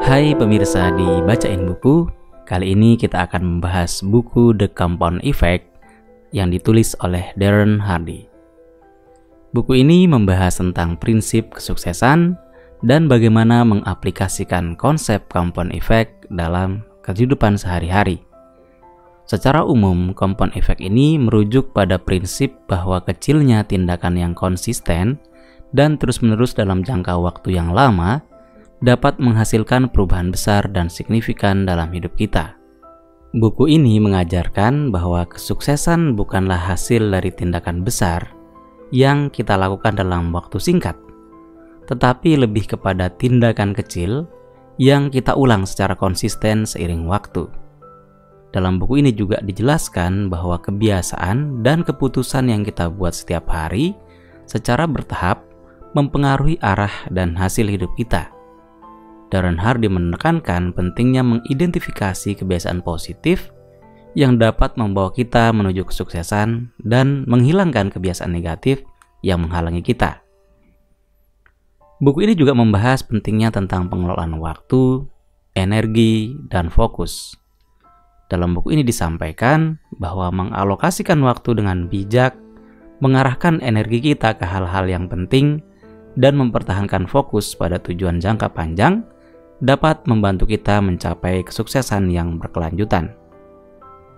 Hai pemirsa di Bacain Buku. Kali ini kita akan membahas buku The Compound Effect yang ditulis oleh Darren Hardy. Buku ini membahas tentang prinsip kesuksesan dan bagaimana mengaplikasikan konsep compound effect dalam kehidupan sehari-hari. Secara umum, compound effect ini merujuk pada prinsip bahwa kecilnya tindakan yang konsisten dan terus-menerus dalam jangka waktu yang lama dapat menghasilkan perubahan besar dan signifikan dalam hidup kita. Buku ini mengajarkan bahwa kesuksesan bukanlah hasil dari tindakan besar yang kita lakukan dalam waktu singkat, tetapi lebih kepada tindakan kecil yang kita ulang secara konsisten seiring waktu. Dalam buku ini juga dijelaskan bahwa kebiasaan dan keputusan yang kita buat setiap hari secara bertahap mempengaruhi arah dan hasil hidup kita. Darren Hardy menekankan pentingnya mengidentifikasi kebiasaan positif yang dapat membawa kita menuju kesuksesan dan menghilangkan kebiasaan negatif yang menghalangi kita. Buku ini juga membahas pentingnya tentang pengelolaan waktu, energi, dan fokus. Dalam buku ini disampaikan bahwa mengalokasikan waktu dengan bijak, mengarahkan energi kita ke hal-hal yang penting, dan mempertahankan fokus pada tujuan jangka panjang dapat membantu kita mencapai kesuksesan yang berkelanjutan.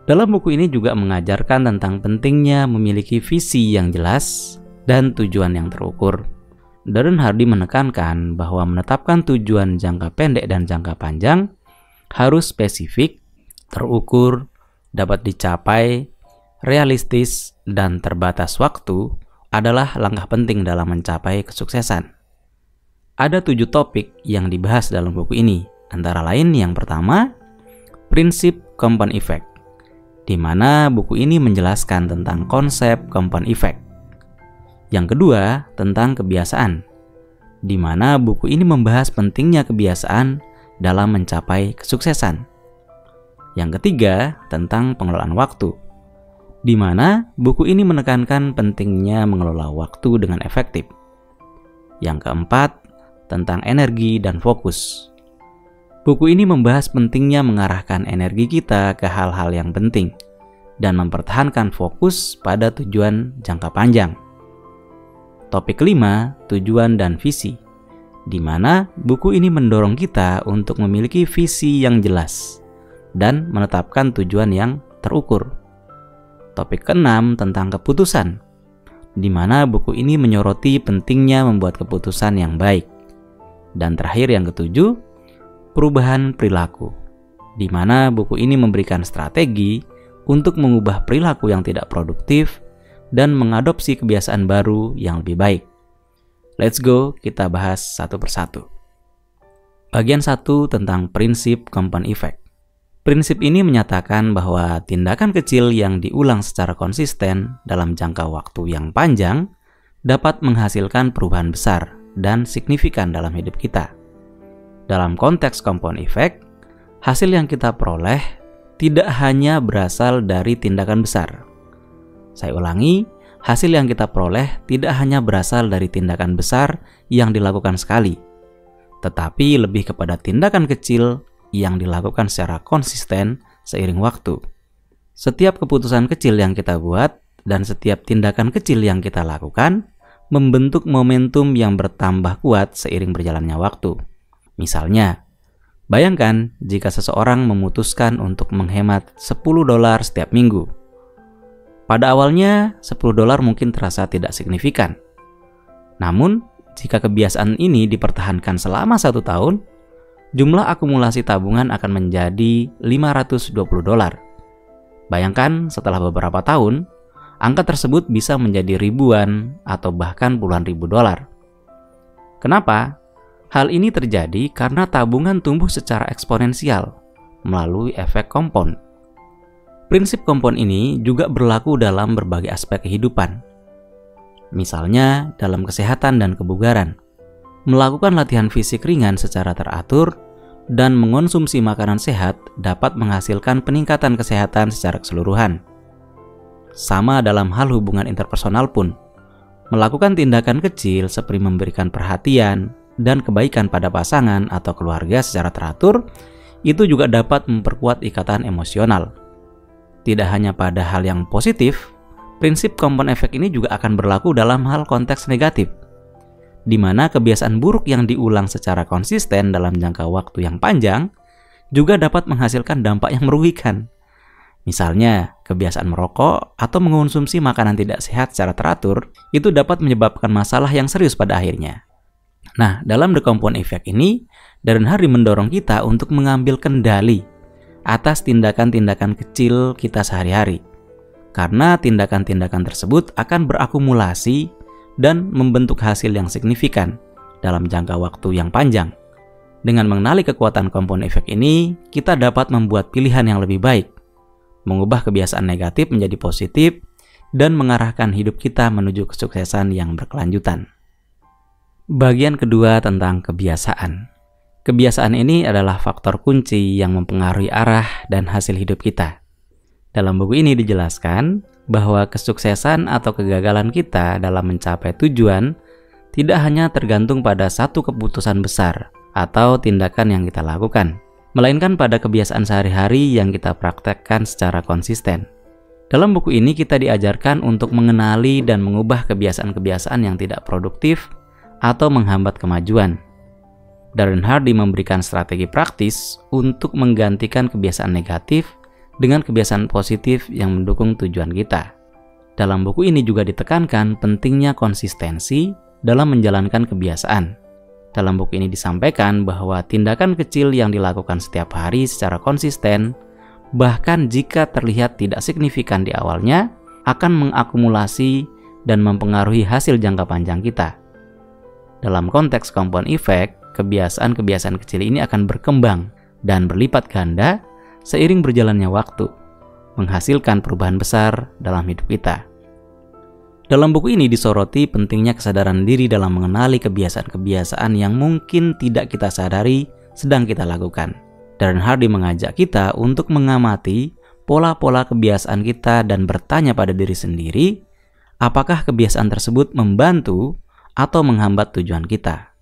Dalam buku ini juga mengajarkan tentang pentingnya memiliki visi yang jelas dan tujuan yang terukur. Darren Hardy menekankan bahwa menetapkan tujuan jangka pendek dan jangka panjang harus spesifik, terukur, dapat dicapai, realistis, dan terbatas waktu adalah langkah penting dalam mencapai kesuksesan. Ada 7 topik yang dibahas dalam buku ini, antara lain yang pertama, prinsip compound effect, di mana buku ini menjelaskan tentang konsep compound effect. Yang kedua, tentang kebiasaan, di mana buku ini membahas pentingnya kebiasaan dalam mencapai kesuksesan. Yang ketiga, tentang pengelolaan waktu, di mana buku ini menekankan pentingnya mengelola waktu dengan efektif. Yang keempat, tentang energi dan fokus. Buku ini membahas pentingnya mengarahkan energi kita ke hal-hal yang penting dan mempertahankan fokus pada tujuan jangka panjang. Topik kelima, tujuan dan visi, di mana buku ini mendorong kita untuk memiliki visi yang jelas dan menetapkan tujuan yang terukur. Topik keenam, tentang keputusan, di mana buku ini menyoroti pentingnya membuat keputusan yang baik. Dan terakhir yang ketujuh, perubahan perilaku, di mana buku ini memberikan strategi untuk mengubah perilaku yang tidak produktif dan mengadopsi kebiasaan baru yang lebih baik. Let's go, kita bahas satu persatu. Bagian 1 tentang prinsip compound effect. Prinsip ini menyatakan bahwa tindakan kecil yang diulang secara konsisten dalam jangka waktu yang panjang dapat menghasilkan perubahan besar dan signifikan dalam hidup kita. Dalam konteks compound effect, hasil yang kita peroleh tidak hanya berasal dari tindakan besar. Saya ulangi, hasil yang kita peroleh tidak hanya berasal dari tindakan besar yang dilakukan sekali, tetapi lebih kepada tindakan kecil yang dilakukan secara konsisten seiring waktu. Setiap keputusan kecil yang kita buat dan setiap tindakan kecil yang kita lakukan membentuk momentum yang bertambah kuat seiring berjalannya waktu. Misalnya, bayangkan jika seseorang memutuskan untuk menghemat $10 setiap minggu. Pada awalnya, $10 mungkin terasa tidak signifikan. Namun, jika kebiasaan ini dipertahankan selama 1 tahun, jumlah akumulasi tabungan akan menjadi $520. Bayangkan setelah beberapa tahun, angka tersebut bisa menjadi ribuan atau bahkan puluhan ribu dolar. Kenapa? Hal ini terjadi karena tabungan tumbuh secara eksponensial melalui efek compound. Prinsip compound ini juga berlaku dalam berbagai aspek kehidupan. Misalnya dalam kesehatan dan kebugaran, melakukan latihan fisik ringan secara teratur dan mengonsumsi makanan sehat dapat menghasilkan peningkatan kesehatan secara keseluruhan. Sama dalam hal hubungan interpersonal pun, melakukan tindakan kecil seperti memberikan perhatian, dan kebaikan pada pasangan atau keluarga secara teratur, itu juga dapat memperkuat ikatan emosional. Tidak hanya pada hal yang positif, prinsip compound effect ini juga akan berlaku dalam hal konteks negatif, di mana kebiasaan buruk yang diulang secara konsisten dalam jangka waktu yang panjang juga dapat menghasilkan dampak yang merugikan. Misalnya, kebiasaan merokok atau mengonsumsi makanan tidak sehat secara teratur itu dapat menyebabkan masalah yang serius pada akhirnya. Nah, dalam The Compound Effect ini, Darren Hardy mendorong kita untuk mengambil kendali atas tindakan-tindakan kecil kita sehari-hari. Karena tindakan-tindakan tersebut akan berakumulasi dan membentuk hasil yang signifikan dalam jangka waktu yang panjang. Dengan mengenali kekuatan Compound Effect ini, kita dapat membuat pilihan yang lebih baik, mengubah kebiasaan negatif menjadi positif, dan mengarahkan hidup kita menuju kesuksesan yang berkelanjutan. Bagian kedua tentang kebiasaan. Kebiasaan ini adalah faktor kunci yang mempengaruhi arah dan hasil hidup kita. Dalam buku ini dijelaskan bahwa kesuksesan atau kegagalan kita dalam mencapai tujuan tidak hanya tergantung pada satu keputusan besar atau tindakan yang kita lakukan, melainkan pada kebiasaan sehari-hari yang kita praktekkan secara konsisten. Dalam buku ini kita diajarkan untuk mengenali dan mengubah kebiasaan-kebiasaan yang tidak produktif atau menghambat kemajuan. Darren Hardy memberikan strategi praktis untuk menggantikan kebiasaan negatif dengan kebiasaan positif yang mendukung tujuan kita. Dalam buku ini juga ditekankan pentingnya konsistensi dalam menjalankan kebiasaan. Dalam buku ini disampaikan bahwa tindakan kecil yang dilakukan setiap hari secara konsisten, bahkan jika terlihat tidak signifikan di awalnya, akan mengakumulasi dan mempengaruhi hasil jangka panjang kita. Dalam konteks compound effect, kebiasaan-kebiasaan kecil ini akan berkembang dan berlipat ganda seiring berjalannya waktu, menghasilkan perubahan besar dalam hidup kita. Dalam buku ini disoroti pentingnya kesadaran diri dalam mengenali kebiasaan-kebiasaan yang mungkin tidak kita sadari sedang kita lakukan. Darren Hardy mengajak kita untuk mengamati pola-pola kebiasaan kita dan bertanya pada diri sendiri, apakah kebiasaan tersebut membantu atau menghambat tujuan kita.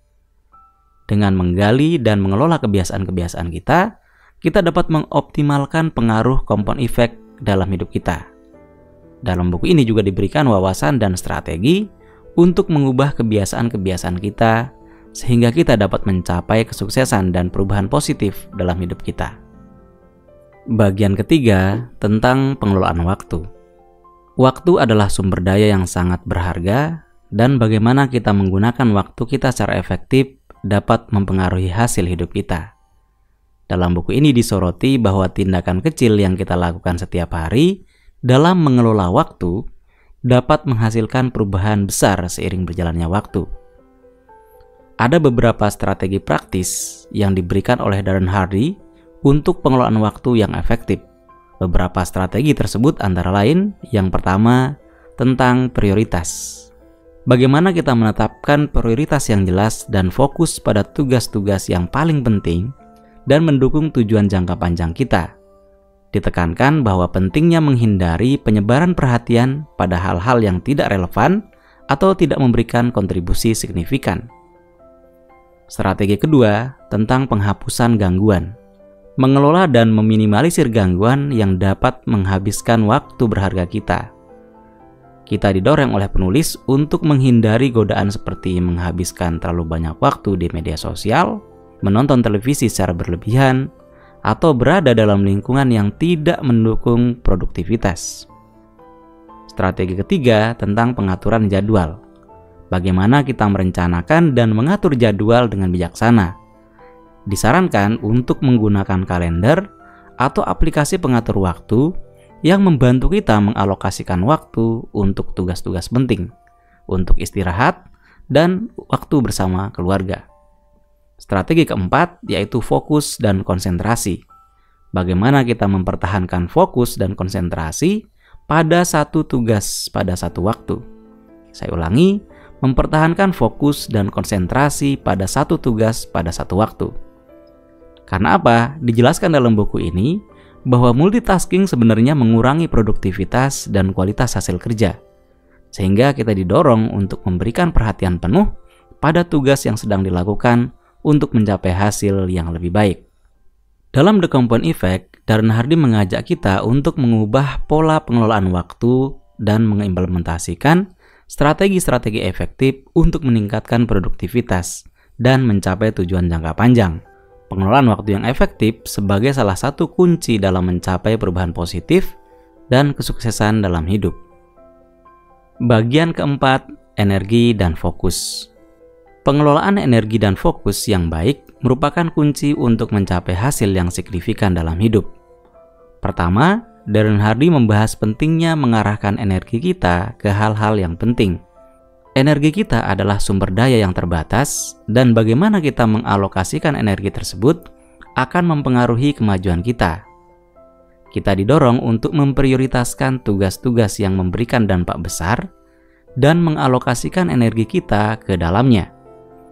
Dengan menggali dan mengelola kebiasaan-kebiasaan kita, kita dapat mengoptimalkan pengaruh compound effect dalam hidup kita. Dalam buku ini juga diberikan wawasan dan strategi untuk mengubah kebiasaan-kebiasaan kita sehingga kita dapat mencapai kesuksesan dan perubahan positif dalam hidup kita. Bagian ketiga tentang pengelolaan waktu. Waktu adalah sumber daya yang sangat berharga dan bagaimana kita menggunakan waktu kita secara efektif dapat mempengaruhi hasil hidup kita. Dalam buku ini disoroti bahwa tindakan kecil yang kita lakukan setiap hari dalam mengelola waktu dapat menghasilkan perubahan besar seiring berjalannya waktu. Ada beberapa strategi praktis yang diberikan oleh Darren Hardy untuk pengelolaan waktu yang efektif. Beberapa strategi tersebut antara lain, yang pertama, tentang prioritas. Bagaimana kita menetapkan prioritas yang jelas dan fokus pada tugas-tugas yang paling penting dan mendukung tujuan jangka panjang kita. Ditekankan bahwa pentingnya menghindari penyebaran perhatian pada hal-hal yang tidak relevan atau tidak memberikan kontribusi signifikan. Strategi kedua, tentang penghapusan gangguan. Mengelola dan meminimalisir gangguan yang dapat menghabiskan waktu berharga kita. Kita didorong oleh penulis untuk menghindari godaan seperti menghabiskan terlalu banyak waktu di media sosial, menonton televisi secara berlebihan, atau berada dalam lingkungan yang tidak mendukung produktivitas. Strategi ketiga tentang pengaturan jadwal. Bagaimana kita merencanakan dan mengatur jadwal dengan bijaksana. Disarankan untuk menggunakan kalender atau aplikasi pengatur waktu yang membantu kita mengalokasikan waktu untuk tugas-tugas penting, untuk istirahat, dan waktu bersama keluarga. Strategi keempat yaitu fokus dan konsentrasi. Bagaimana kita mempertahankan fokus dan konsentrasi pada satu tugas pada satu waktu. Saya ulangi, mempertahankan fokus dan konsentrasi pada satu tugas pada satu waktu. Karena apa? Dijelaskan dalam buku ini bahwa multitasking sebenarnya mengurangi produktivitas dan kualitas hasil kerja. Sehingga kita didorong untuk memberikan perhatian penuh pada tugas yang sedang dilakukan untuk mencapai hasil yang lebih baik. Dalam The Compound Effect, Darren Hardy mengajak kita untuk mengubah pola pengelolaan waktu dan mengimplementasikan strategi-strategi efektif untuk meningkatkan produktivitas dan mencapai tujuan jangka panjang. Pengelolaan waktu yang efektif sebagai salah satu kunci dalam mencapai perubahan positif dan kesuksesan dalam hidup. Bagian keempat, energi dan fokus. Pengelolaan energi dan fokus yang baik merupakan kunci untuk mencapai hasil yang signifikan dalam hidup. Pertama, Darren Hardy membahas pentingnya mengarahkan energi kita ke hal-hal yang penting. Energi kita adalah sumber daya yang terbatas, dan bagaimana kita mengalokasikan energi tersebut akan mempengaruhi kemajuan kita. Kita didorong untuk memprioritaskan tugas-tugas yang memberikan dampak besar dan mengalokasikan energi kita ke dalamnya.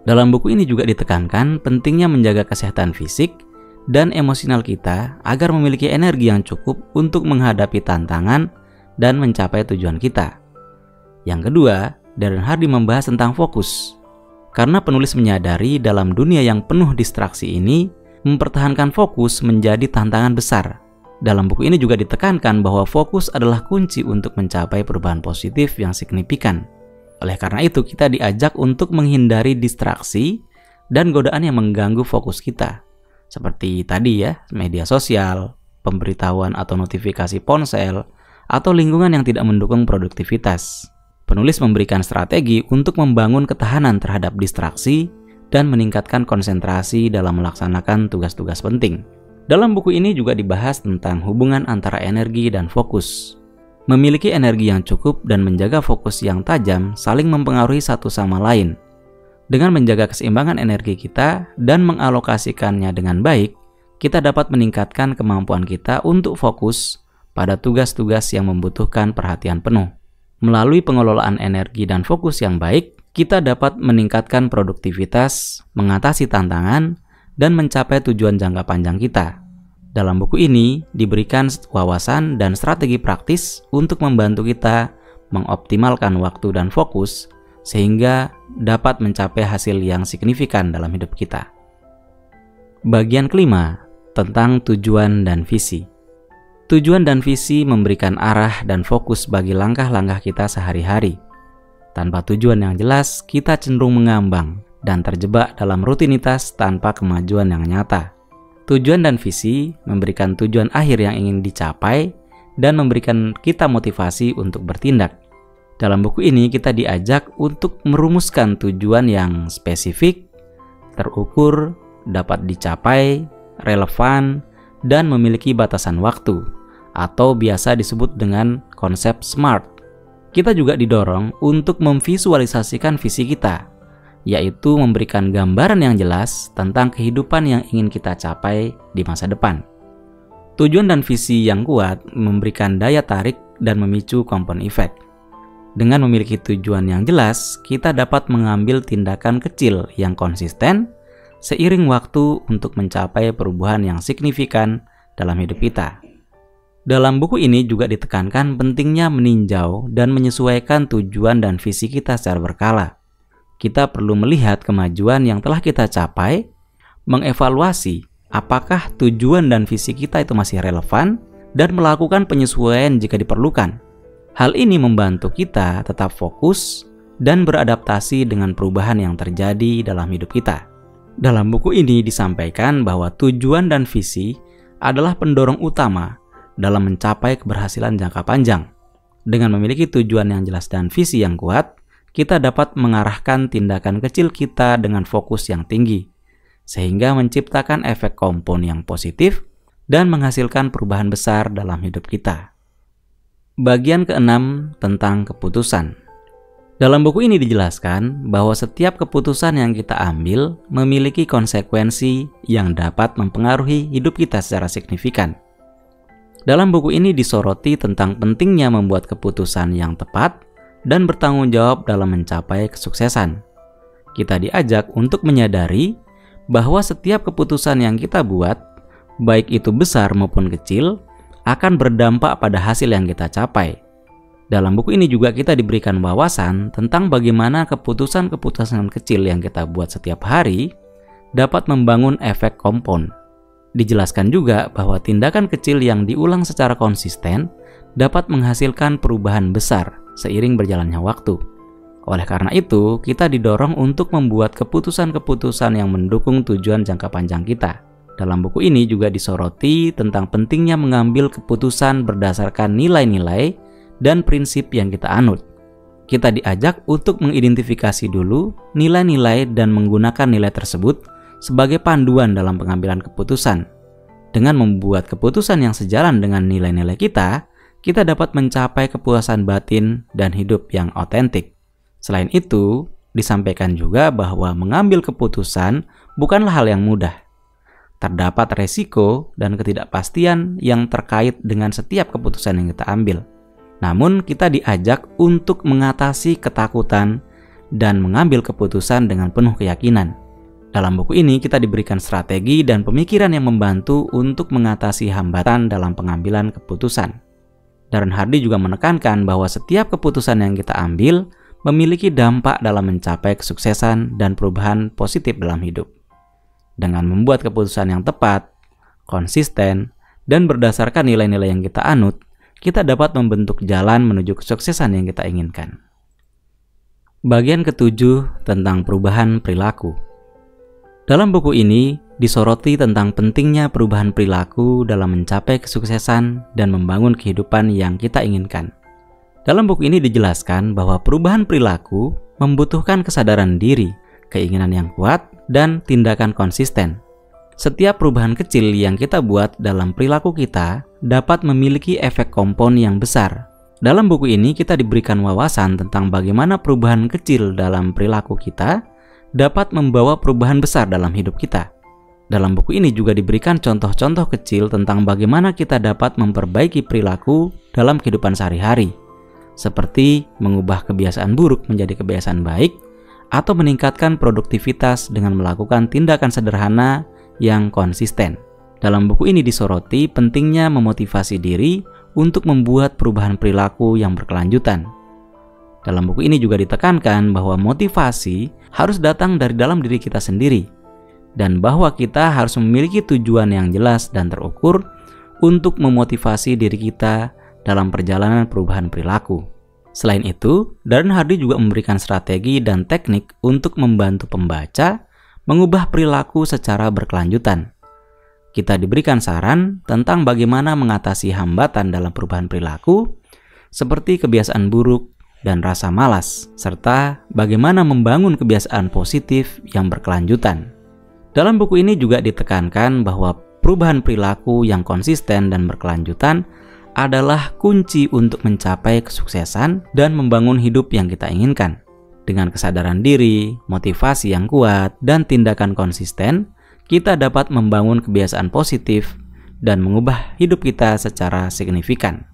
Dalam buku ini juga ditekankan pentingnya menjaga kesehatan fisik dan emosional kita agar memiliki energi yang cukup untuk menghadapi tantangan dan mencapai tujuan kita. Yang kedua, Darren Hardy membahas tentang fokus. Karena penulis menyadari dalam dunia yang penuh distraksi ini, mempertahankan fokus menjadi tantangan besar. Dalam buku ini juga ditekankan bahwa fokus adalah kunci untuk mencapai perubahan positif yang signifikan. Oleh karena itu, kita diajak untuk menghindari distraksi dan godaan yang mengganggu fokus kita. Seperti tadi ya, media sosial, pemberitahuan atau notifikasi ponsel, atau lingkungan yang tidak mendukung produktivitas. Penulis memberikan strategi untuk membangun ketahanan terhadap distraksi dan meningkatkan konsentrasi dalam melaksanakan tugas-tugas penting. Dalam buku ini juga dibahas tentang hubungan antara energi dan fokus. Memiliki energi yang cukup dan menjaga fokus yang tajam saling mempengaruhi satu sama lain. Dengan menjaga keseimbangan energi kita dan mengalokasikannya dengan baik, kita dapat meningkatkan kemampuan kita untuk fokus pada tugas-tugas yang membutuhkan perhatian penuh. Melalui pengelolaan energi dan fokus yang baik, kita dapat meningkatkan produktivitas, mengatasi tantangan, dan mencapai tujuan jangka panjang kita. Dalam buku ini diberikan wawasan dan strategi praktis untuk membantu kita mengoptimalkan waktu dan fokus sehingga dapat mencapai hasil yang signifikan dalam hidup kita. Bagian kelima, tentang tujuan dan visi. Tujuan dan visi memberikan arah dan fokus bagi langkah-langkah kita sehari-hari. Tanpa tujuan yang jelas, kita cenderung mengambang dan terjebak dalam rutinitas tanpa kemajuan yang nyata. Tujuan dan visi memberikan tujuan akhir yang ingin dicapai dan memberikan kita motivasi untuk bertindak. Dalam buku ini kita diajak untuk merumuskan tujuan yang spesifik, terukur, dapat dicapai, relevan, dan memiliki batasan waktu, atau biasa disebut dengan konsep SMART. Kita juga didorong untuk memvisualisasikan visi kita, yaitu memberikan gambaran yang jelas tentang kehidupan yang ingin kita capai di masa depan. Tujuan dan visi yang kuat memberikan daya tarik dan memicu compound effect. Dengan memiliki tujuan yang jelas, kita dapat mengambil tindakan kecil yang konsisten seiring waktu untuk mencapai perubahan yang signifikan dalam hidup kita. Dalam buku ini juga ditekankan pentingnya meninjau dan menyesuaikan tujuan dan visi kita secara berkala. Kita perlu melihat kemajuan yang telah kita capai, mengevaluasi apakah tujuan dan visi kita itu masih relevan, dan melakukan penyesuaian jika diperlukan. Hal ini membantu kita tetap fokus dan beradaptasi dengan perubahan yang terjadi dalam hidup kita. Dalam buku ini disampaikan bahwa tujuan dan visi adalah pendorong utama dalam mencapai keberhasilan jangka panjang. Dengan memiliki tujuan yang jelas dan visi yang kuat, kita dapat mengarahkan tindakan kecil kita dengan fokus yang tinggi, sehingga menciptakan efek kompon yang positif dan menghasilkan perubahan besar dalam hidup kita. Bagian keenam, tentang keputusan. Dalam buku ini dijelaskan bahwa setiap keputusan yang kita ambil memiliki konsekuensi yang dapat mempengaruhi hidup kita secara signifikan. Dalam buku ini disoroti tentang pentingnya membuat keputusan yang tepat dan bertanggung jawab dalam mencapai kesuksesan. Kita diajak untuk menyadari bahwa setiap keputusan yang kita buat, baik itu besar maupun kecil, akan berdampak pada hasil yang kita capai. Dalam buku ini juga kita diberikan wawasan tentang bagaimana keputusan-keputusan kecil yang kita buat setiap hari dapat membangun efek kompon. Dijelaskan juga bahwa tindakan kecil yang diulang secara konsisten dapat menghasilkan perubahan besar seiring berjalannya waktu. Oleh karena itu, kita didorong untuk membuat keputusan-keputusan yang mendukung tujuan jangka panjang kita. Dalam buku ini juga disoroti tentang pentingnya mengambil keputusan berdasarkan nilai-nilai dan prinsip yang kita anut. Kita diajak untuk mengidentifikasi dulu nilai-nilai dan menggunakan nilai tersebut sebagai panduan dalam pengambilan keputusan. Dengan membuat keputusan yang sejalan dengan nilai-nilai kita dapat mencapai kepuasan batin dan hidup yang otentik. Selain itu, disampaikan juga bahwa mengambil keputusan bukanlah hal yang mudah. Terdapat resiko dan ketidakpastian yang terkait dengan setiap keputusan yang kita ambil. Namun, kita diajak untuk mengatasi ketakutan dan mengambil keputusan dengan penuh keyakinan. Dalam buku ini, kita diberikan strategi dan pemikiran yang membantu untuk mengatasi hambatan dalam pengambilan keputusan. Darren Hardy juga menekankan bahwa setiap keputusan yang kita ambil memiliki dampak dalam mencapai kesuksesan dan perubahan positif dalam hidup. Dengan membuat keputusan yang tepat, konsisten, dan berdasarkan nilai-nilai yang kita anut, kita dapat membentuk jalan menuju kesuksesan yang kita inginkan. Bagian ke-7 tentang perubahan perilaku. Dalam buku ini disoroti tentang pentingnya perubahan perilaku dalam mencapai kesuksesan dan membangun kehidupan yang kita inginkan. Dalam buku ini dijelaskan bahwa perubahan perilaku membutuhkan kesadaran diri, keinginan yang kuat, dan tindakan konsisten. Setiap perubahan kecil yang kita buat dalam perilaku kita dapat memiliki efek kompon yang besar. Dalam buku ini kita diberikan wawasan tentang bagaimana perubahan kecil dalam perilaku kita dapat membawa perubahan besar dalam hidup kita. Dalam buku ini juga diberikan contoh-contoh kecil tentang bagaimana kita dapat memperbaiki perilaku dalam kehidupan sehari-hari, seperti mengubah kebiasaan buruk menjadi kebiasaan baik, atau meningkatkan produktivitas dengan melakukan tindakan sederhana yang konsisten. Dalam buku ini disoroti pentingnya memotivasi diri untuk membuat perubahan perilaku yang berkelanjutan. Dalam buku ini juga ditekankan bahwa motivasi harus datang dari dalam diri kita sendiri, dan bahwa kita harus memiliki tujuan yang jelas dan terukur untuk memotivasi diri kita dalam perjalanan perubahan perilaku. Selain itu, Darren Hardy juga memberikan strategi dan teknik untuk membantu pembaca mengubah perilaku secara berkelanjutan. Kita diberikan saran tentang bagaimana mengatasi hambatan dalam perubahan perilaku, seperti kebiasaan buruk dan rasa malas, serta bagaimana membangun kebiasaan positif yang berkelanjutan. Dalam buku ini juga ditekankan bahwa perubahan perilaku yang konsisten dan berkelanjutan adalah kunci untuk mencapai kesuksesan dan membangun hidup yang kita inginkan. Dengan kesadaran diri, motivasi yang kuat, dan tindakan konsisten, kita dapat membangun kebiasaan positif dan mengubah hidup kita secara signifikan.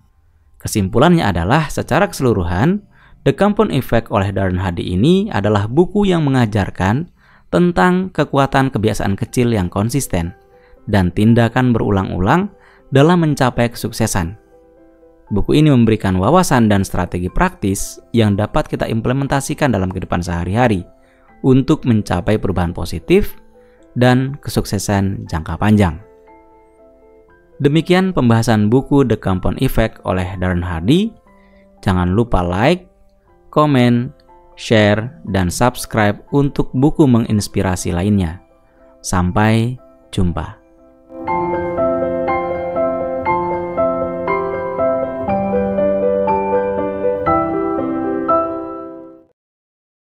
Kesimpulannya adalah, secara keseluruhan, The Compound Effect oleh Darren Hardy ini adalah buku yang mengajarkan tentang kekuatan kebiasaan kecil yang konsisten dan tindakan berulang-ulang dalam mencapai kesuksesan. Buku ini memberikan wawasan dan strategi praktis yang dapat kita implementasikan dalam kehidupan sehari-hari untuk mencapai perubahan positif dan kesuksesan jangka panjang. Demikian pembahasan buku The Compound Effect oleh Darren Hardy. Jangan lupa like, komen, share, dan subscribe untuk buku menginspirasi lainnya. Sampai jumpa.